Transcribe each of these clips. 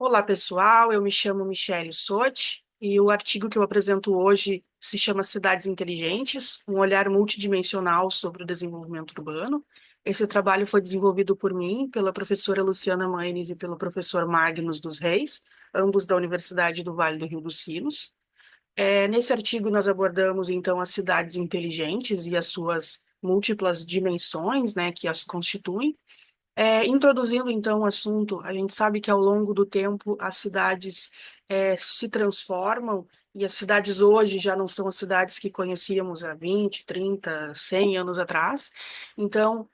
Olá, pessoal. Eu me chamo Michele Sotti e o artigo que eu apresento hoje se chama Cidades Inteligentes, um olhar multidimensional sobre o desenvolvimento urbano. Esse trabalho foi desenvolvido por mim, pela professora Luciana Manes e pelo professor Magnus dos Reis, ambos da Universidade do Vale do Rio dos Sinos. Nesse artigo, nós abordamos, então, as cidades inteligentes e as suas múltiplas dimensões, né, que as constituem. Introduzindo então o assunto, a gente sabe que ao longo do tempo as cidades se transformam e as cidades hoje já não são as cidades que conhecíamos há 20, 30, 100 anos atrás. Então,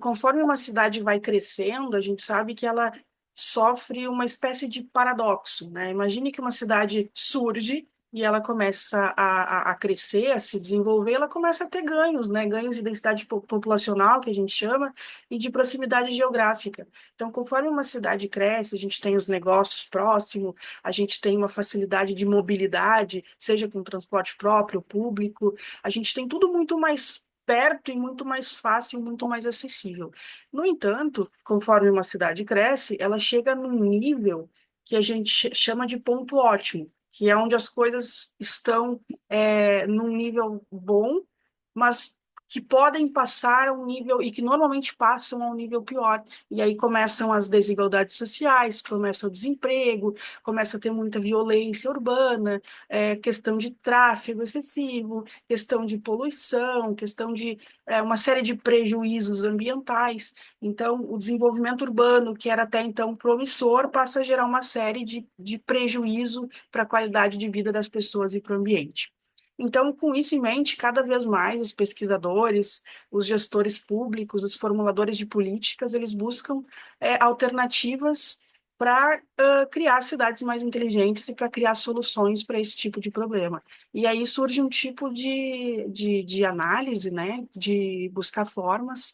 conforme uma cidade vai crescendo, a gente sabe que ela sofre uma espécie de paradoxo, né? Imagine que uma cidade surge e ela começa a crescer, a se desenvolver, ela começa a ter ganhos, né? Ganhos de densidade populacional, que a gente chama, e de proximidade geográfica. Então, conforme uma cidade cresce, a gente tem os negócios próximos, a gente tem uma facilidade de mobilidade, seja com transporte próprio, público, a gente tem tudo muito mais perto e muito mais fácil, muito mais acessível. No entanto, conforme uma cidade cresce, ela chega num nível que a gente chama de ponto ótimo, que é onde as coisas estão num nível bom, mas que podem passar a um nível, e que normalmente passam a um nível pior. E aí começam as desigualdades sociais, começa o desemprego, começa a ter muita violência urbana, questão de tráfego excessivo, questão de poluição, questão de uma série de prejuízos ambientais. Então, o desenvolvimento urbano, que era até então promissor, passa a gerar uma série de prejuízo para a qualidade de vida das pessoas e para o ambiente. Então, com isso em mente, cada vez mais os pesquisadores, os gestores públicos, os formuladores de políticas, eles buscam alternativas para criar cidades mais inteligentes e para criar soluções para esse tipo de problema. E aí surge um tipo de análise, né, de buscar formas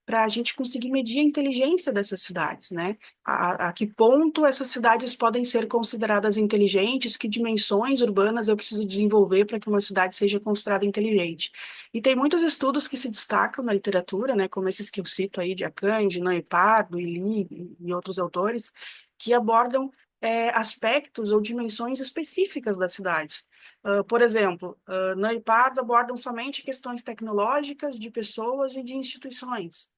para a gente conseguir medir a inteligência dessas cidades, né? A que ponto essas cidades podem ser consideradas inteligentes, que dimensões urbanas eu preciso desenvolver para que uma cidade seja considerada inteligente. E tem muitos estudos que se destacam na literatura, né, como esses que eu cito aí, de Akan, de Nan Pardo, e outros autores, que abordam aspectos ou dimensões específicas das cidades. Por exemplo, Nan e Pardo abordam somente questões tecnológicas, de pessoas e de instituições.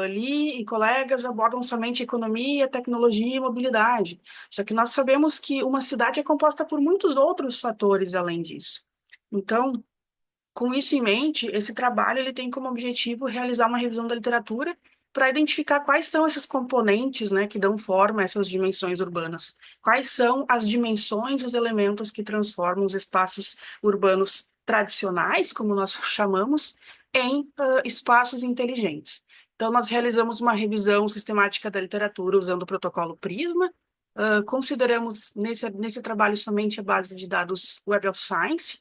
Li e colegas abordam somente economia, tecnologia e mobilidade. Só que nós sabemos que uma cidade é composta por muitos outros fatores além disso. Então, com isso em mente, esse trabalho ele tem como objetivo realizar uma revisão da literatura para identificar quais são esses componentes, né, que dão forma a essas dimensões urbanas. Quais são as dimensões, os elementos que transformam os espaços urbanos tradicionais, como nós chamamos, em espaços inteligentes. Então, nós realizamos uma revisão sistemática da literatura usando o protocolo Prisma. Consideramos nesse trabalho somente a base de dados Web of Science,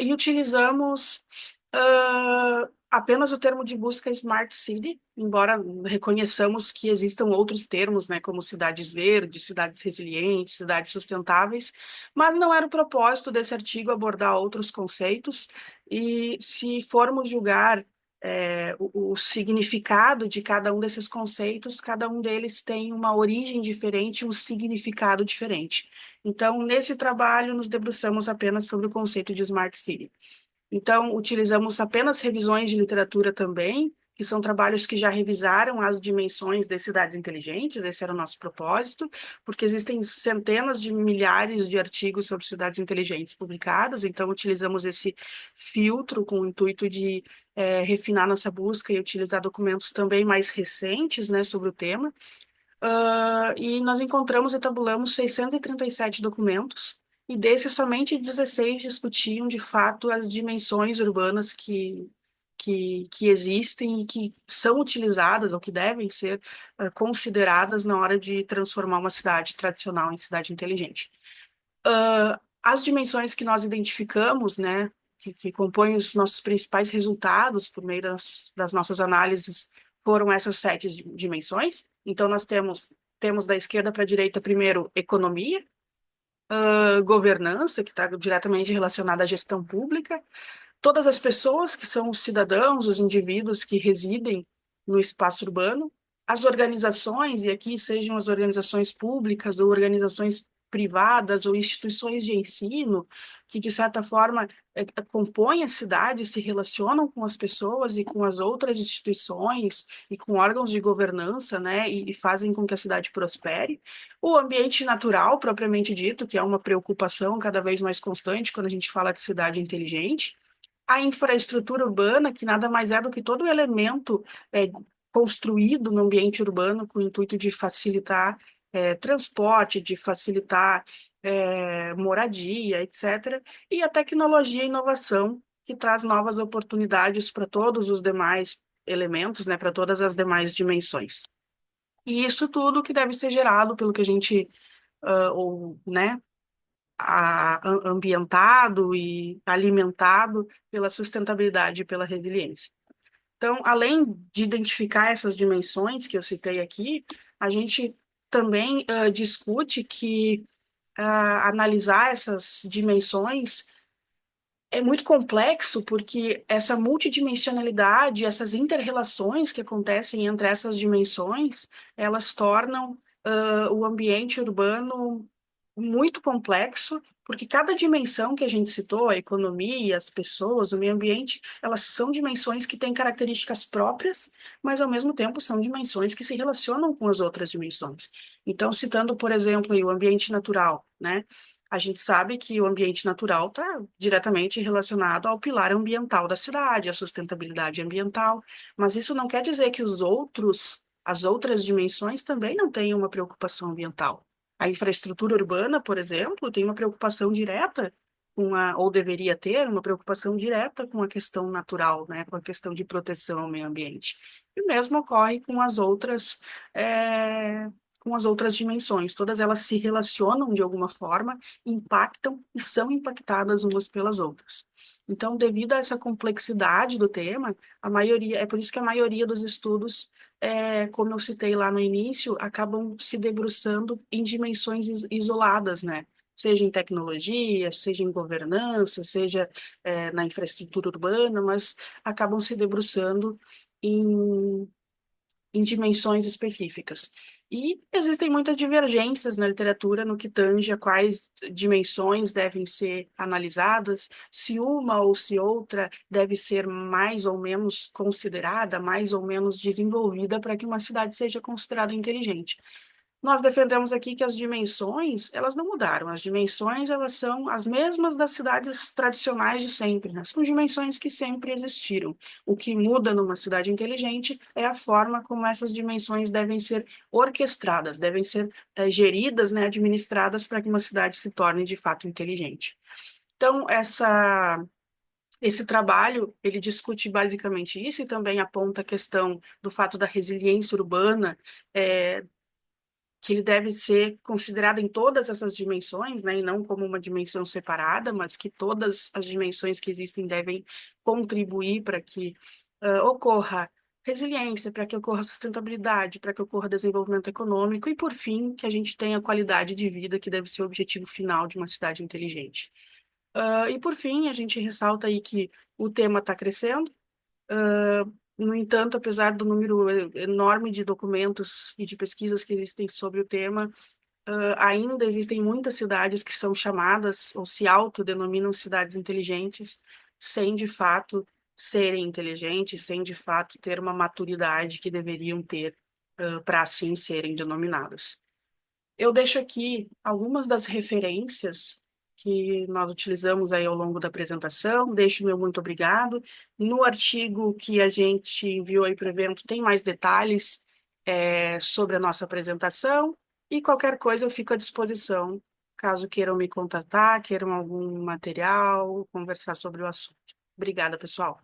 e utilizamos apenas o termo de busca Smart City, embora reconheçamos que existam outros termos, né, como cidades verdes, cidades resilientes, cidades sustentáveis, mas não era o propósito desse artigo abordar outros conceitos, e se formos julgar o significado de cada um desses conceitos, cada um deles tem uma origem diferente, um significado diferente. Então, nesse trabalho, nos debruçamos apenas sobre o conceito de Smart City. Então, utilizamos apenas revisões de literatura também, que são trabalhos que já revisaram as dimensões das cidades inteligentes, esse era o nosso propósito, porque existem centenas de milhares de artigos sobre cidades inteligentes publicados, então utilizamos esse filtro com o intuito de refinar nossa busca e utilizar documentos também mais recentes, né, sobre o tema. E nós encontramos e tabulamos 637 documentos, e desses somente 16 discutiam de fato as dimensões urbanas que existem e que são utilizadas ou que devem ser consideradas na hora de transformar uma cidade tradicional em cidade inteligente. As dimensões que nós identificamos, né, que compõem os nossos principais resultados por meio das nossas análises, foram essas sete dimensões. Então, nós temos da esquerda para a direita, primeiro, economia, governança, que está diretamente relacionada à gestão pública, todas as pessoas que são os cidadãos, os indivíduos que residem no espaço urbano, as organizações, e aqui sejam as organizações públicas ou organizações privadas ou instituições de ensino, que de certa forma compõem a cidade, se relacionam com as pessoas e com as outras instituições e com órgãos de governança, né, e fazem com que a cidade prospere. O ambiente natural, propriamente dito, que é uma preocupação cada vez mais constante quando a gente fala de cidade inteligente. A infraestrutura urbana, que nada mais é do que todo elemento construído no ambiente urbano com o intuito de facilitar transporte, de facilitar moradia, etc. E a tecnologia e inovação, que traz novas oportunidades para todos os demais elementos, né, para todas as demais dimensões. E isso tudo que deve ser gerado pelo que a gente, ou, né, ambientado e alimentado pela sustentabilidade e pela resiliência. Então, além de identificar essas dimensões que eu citei aqui, a gente também discute que analisar essas dimensões é muito complexo, porque essa multidimensionalidade, essas interrelações que acontecem entre essas dimensões, elas tornam o ambiente urbano muito complexo, porque cada dimensão que a gente citou, a economia, as pessoas, o meio ambiente, elas são dimensões que têm características próprias, mas ao mesmo tempo são dimensões que se relacionam com as outras dimensões. Então, citando, por exemplo, aí, o ambiente natural, né? A gente sabe que o ambiente natural está diretamente relacionado ao pilar ambiental da cidade, à sustentabilidade ambiental, mas isso não quer dizer que as outras dimensões também não tenham uma preocupação ambiental. A infraestrutura urbana, por exemplo, tem uma preocupação direta ou deveria ter uma preocupação direta com a questão natural, né, com a questão de proteção ao meio ambiente. E o mesmo ocorre eh, com as outras dimensões. Todas elas se relacionam de alguma forma, impactam e são impactadas umas pelas outras. Então, devido a essa complexidade do tema, é por isso que a maioria dos estudos, como eu citei lá no início, acabam se debruçando em dimensões isoladas, né? Seja em tecnologia, seja em governança, seja na infraestrutura urbana, mas acabam se debruçando em dimensões específicas. E existem muitas divergências na literatura no que tange a quais dimensões devem ser analisadas, se uma ou se outra deve ser mais ou menos considerada, mais ou menos desenvolvida para que uma cidade seja considerada inteligente. Nós defendemos aqui que as dimensões, elas não mudaram. As dimensões, elas são as mesmas das cidades tradicionais de sempre, né? São dimensões que sempre existiram. O que muda numa cidade inteligente é a forma como essas dimensões devem ser orquestradas, devem ser geridas, né, administradas para que uma cidade se torne de fato inteligente. Então, esse trabalho, ele discute basicamente isso e também aponta a questão do fato da resiliência urbana, que ele deve ser considerado em todas essas dimensões, né, e não como uma dimensão separada, mas que todas as dimensões que existem devem contribuir para que ocorra resiliência, para que ocorra sustentabilidade, para que ocorra desenvolvimento econômico e, por fim, que a gente tenha qualidade de vida, que deve ser o objetivo final de uma cidade inteligente. E, por fim, a gente ressalta aí que o tema está crescendo. No entanto, apesar do número enorme de documentos e de pesquisas que existem sobre o tema, ainda existem muitas cidades que são chamadas ou se autodenominam cidades inteligentes, sem de fato serem inteligentes, sem de fato ter uma maturidade que deveriam ter para assim serem denominadas. Eu deixo aqui algumas das referências que nós utilizamos aí ao longo da apresentação, deixo meu muito obrigado. No artigo que a gente enviou aí para o evento tem mais detalhes sobre a nossa apresentação e qualquer coisa eu fico à disposição, caso queiram me contatar, queiram algum material, conversar sobre o assunto. Obrigada, pessoal.